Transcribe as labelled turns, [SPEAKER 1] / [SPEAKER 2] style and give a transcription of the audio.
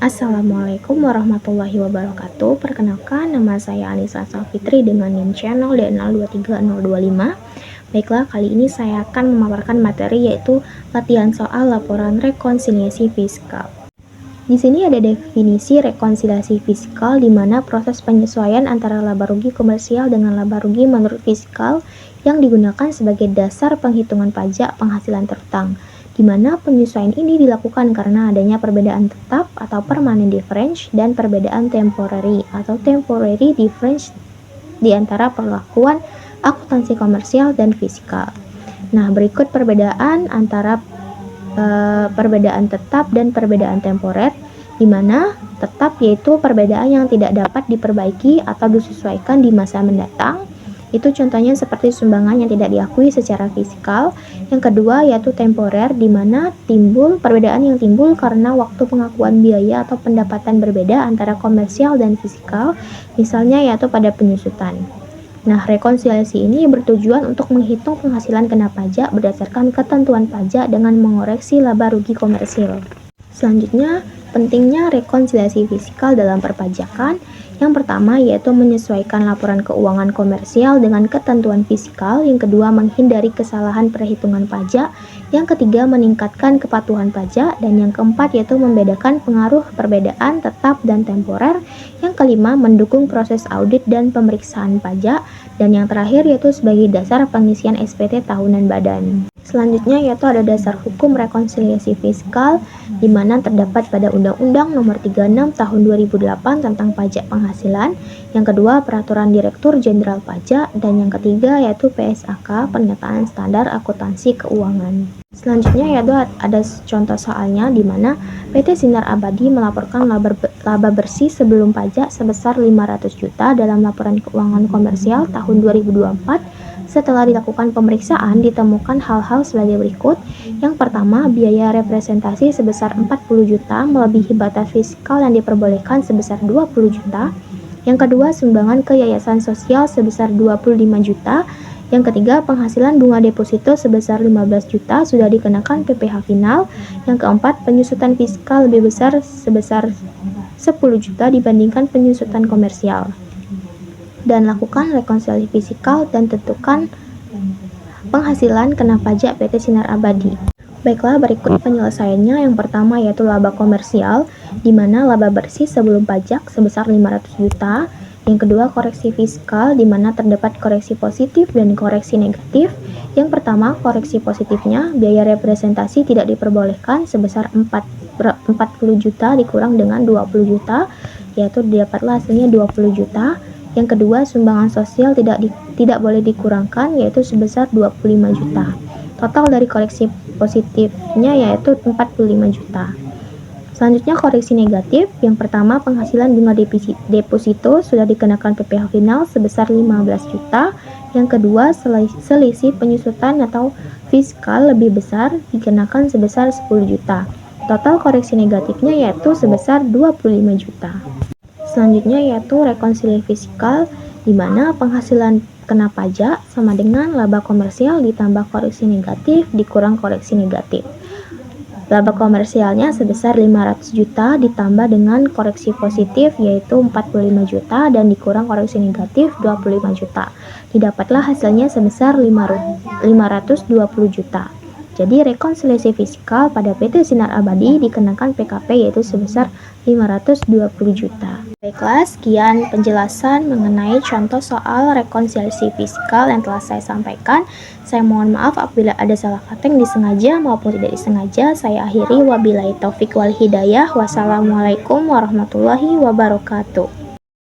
[SPEAKER 1] Assalamualaikum warahmatullahi wabarakatuh. Perkenalkan, nama saya Anissa Safitri dengan NIM channel D023025. Baiklah, kali ini saya akan memaparkan materi yaitu latihan soal laporan rekonsiliasi fiskal. Di sini ada definisi rekonsiliasi fiskal di mana proses penyesuaian antara laba rugi komersial dengan laba rugi menurut fiskal yang digunakan sebagai dasar penghitungan pajak penghasilan terutang, di mana penyesuaian ini dilakukan karena adanya perbedaan tetap atau permanent difference dan perbedaan temporary atau temporary difference di antara perlakuan akuntansi komersial dan fiskal. Nah, berikut perbedaan antara perbedaan tetap dan perbedaan temporer, di mana tetap yaitu perbedaan yang tidak dapat diperbaiki atau disesuaikan di masa mendatang. Itu contohnya seperti sumbangan yang tidak diakui secara fiskal. Yang kedua yaitu temporer, di mana timbul perbedaan yang timbul karena waktu pengakuan biaya atau pendapatan berbeda antara komersial dan fiskal, misalnya yaitu pada penyusutan. Nah, rekonsiliasi ini bertujuan untuk menghitung penghasilan kena pajak berdasarkan ketentuan pajak dengan mengoreksi laba rugi komersil. Selanjutnya, pentingnya rekonsiliasi fiskal dalam perpajakan. Yang pertama yaitu menyesuaikan laporan keuangan komersial dengan ketentuan fiskal. Yang kedua, menghindari kesalahan perhitungan pajak. Yang ketiga, meningkatkan kepatuhan pajak. Dan yang keempat yaitu membedakan pengaruh perbedaan tetap dan temporer. Yang kelima, mendukung proses audit dan pemeriksaan pajak. Dan yang terakhir yaitu sebagai dasar pengisian SPT tahunan badan. Selanjutnya yaitu ada dasar hukum rekonsiliasi fiskal, di mana terdapat pada Undang-Undang Nomor 36 Tahun 2008 tentang pajak penghasilan. Yang kedua, Peraturan Direktur Jenderal Pajak. Dan yang ketiga yaitu PSAK, Pernyataan Standar Akuntansi Keuangan. Selanjutnya yaitu ada contoh soalnya, di mana PT Sinar Abadi melaporkan laba bersih sebelum pajak sebesar 500 juta dalam laporan keuangan komersial tahun 2024. Setelah dilakukan pemeriksaan, ditemukan hal-hal sebagai berikut. Yang pertama, biaya representasi sebesar 40 juta melebihi batas fiskal yang diperbolehkan sebesar 20 juta. Yang kedua, sumbangan ke yayasan sosial sebesar 25 juta. Yang ketiga, penghasilan bunga deposito sebesar 15 juta sudah dikenakan PPh final. Yang keempat, penyusutan fiskal lebih besar sebesar 10 juta dibandingkan penyusutan komersial. Dan lakukan rekonsiliasi fiskal dan tentukan penghasilan kena pajak PT Sinar Abadi. Baiklah, berikut penyelesaiannya. Yang pertama yaitu laba komersial, di mana laba bersih sebelum pajak sebesar 500 juta. Yang kedua, koreksi fiskal, di mana terdapat koreksi positif dan koreksi negatif. Yang pertama, koreksi positifnya, biaya representasi tidak diperbolehkan sebesar 40 juta dikurang dengan 20 juta, yaitu didapatlah hasilnya 20 juta. Yang kedua, sumbangan sosial tidak boleh dikurangkan, yaitu sebesar 25 juta. Total dari koreksi positifnya yaitu 45 juta. Selanjutnya, koreksi negatif. Yang pertama, penghasilan bunga deposito sudah dikenakan PPh final sebesar 15 juta. Yang kedua, selisih penyusutan atau fiskal lebih besar dikenakan sebesar 10 juta. Total koreksi negatifnya yaitu sebesar 25 juta. Selanjutnya yaitu rekonsiliasi fiskal, di mana penghasilan kena pajak sama dengan laba komersial ditambah koreksi negatif dikurang koreksi negatif. Laba komersialnya sebesar 500 juta ditambah dengan koreksi positif yaitu 45 juta dan dikurang koreksi negatif 25 juta. Didapatlah hasilnya sebesar 520 juta. Jadi rekonsiliasi fiskal pada PT Sinar Abadi dikenakan PKP yaitu sebesar 520 juta. Baiklah, sekian penjelasan mengenai contoh soal rekonsiliasi fiskal yang telah saya sampaikan. Saya mohon maaf apabila ada salah kata yang disengaja maupun tidak disengaja. Saya akhiri, wabillahi taufik wal hidayah. Wassalamualaikum warahmatullahi wabarakatuh.